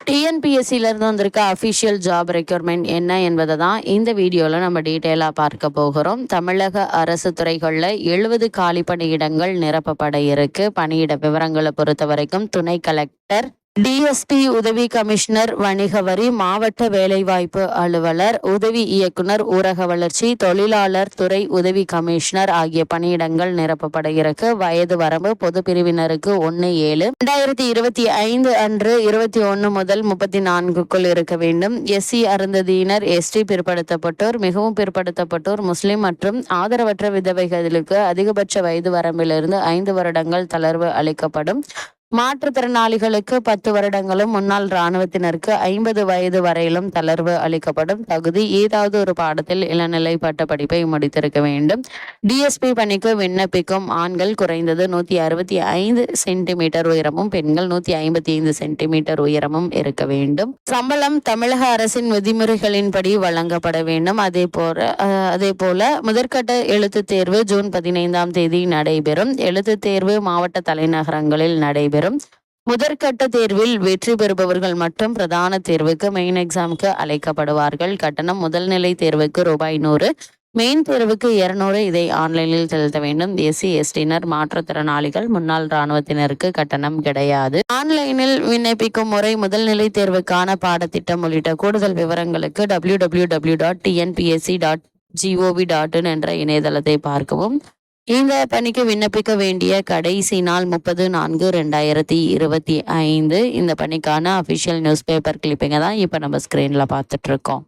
டிஎன்பிஎஸ்சியிலேருந்து வந்திருக்க official job requirement என்ன என்பதை தான் இந்த வீடியோவில் நம்ம டீட்டெயிலாக பார்க்க போகிறோம். தமிழக அரசு துறைகளில் 70 காலி பணியிடங்கள் நிரப்பப்பட இருக்கு. பணியிட விவரங்களை பொறுத்த வரைக்கும் துணை கலெக்டர், டிஎஸ்பி, உதவி கமிஷனர் வணிக வரி, மாவட்ட வேலைவாய்ப்பு அலுவலர், உதவி இயக்குனர் ஊரக வளர்ச்சி, தொழிலாளர் துறை உதவி கமிஷனர் ஆகிய பணியிடங்கள் நிரப்பப்பட இருக்கு. வயது வரம்பு பொது பிரிவினருக்கு 1/7/2025 அன்று 21 முதல் 34க்குள் இருக்க வேண்டும். எஸ்சி அருந்ததியினர், எஸ்டி பிற்படுத்தப்பட்டோர், மிகவும் பிற்படுத்தப்பட்டோர், முஸ்லிம் மற்றும் ஆதரவற்ற விதவைகளுக்கு அதிகபட்ச வயது வரம்பிலிருந்து 5 வருடங்கள் தளர்வு அளிக்கப்படும். மாற்றுத்திறனாளிகளுக்கு 10 வருடங்களும், முன்னாள் இராணுவத்தினருக்கு 50 வயது வரையிலும் தளர்வு அளிக்கப்படும். தகுதி ஏதாவது ஒரு பாடத்தில் இளநிலை பட்ட படிப்பை முடித்திருக்க வேண்டும். டிஎஸ்பி பணிக்கு விண்ணப்பிக்கும் ஆண்கள் குறைந்தது 165 சென்டிமீட்டர் உயரமும், பெண்கள் 155 சென்டிமீட்டர் உயரமும் இருக்க வேண்டும். சம்பளம் தமிழக அரசின் விதிமுறைகளின்படி வழங்கப்பட வேண்டும். அதே போல முதற்கட்ட எழுத்து தேர்வு ஜூன் 15ஆம் தேதி நடைபெறும். எழுத்து தேர்வு மாவட்ட தலைநகரங்களில் நடைபெறும். முதற்கட்ட தேர்வில் வெற்றி பெறுபவர்கள் மற்றும் பிரதான தேர்வுக்கு மெயின் எக்ஸாமுக்கு அழைக்கப்படுவார்கள். கட்டணம் முதல்நிலை தேர்வுக்கு ₹100, மெயின் தேர்வுக்கு 200. இதை ஆன்லைனில் செலுத்த வேண்டும். எஸ்சி எஸ்டியினர், மாற்றுத்திறனாளிகள், முன்னாள் இராணுவத்தினருக்கு கட்டணம் கிடையாது. ஆன்லைனில் விண்ணப்பிக்கும் முறை, முதல்நிலை தேர்வுக்கான பாடத்திட்டம் உள்ளிட்ட கூடுதல் விவரங்களுக்கு www.tnpsc.gov.in என்ற இணையதளத்தை பார்க்கவும். இந்த பணிக்கு விண்ணப்பிக்க வேண்டிய கடைசி நாள் 30/4/2025. இந்த பணிக்கான அஃபிஷியல் நியூஸ் பேப்பர் கிளிப்பிங்கை தான் இப்போ நம்ம ஸ்க்ரீனில் பார்த்துட்டு இருக்கோம்.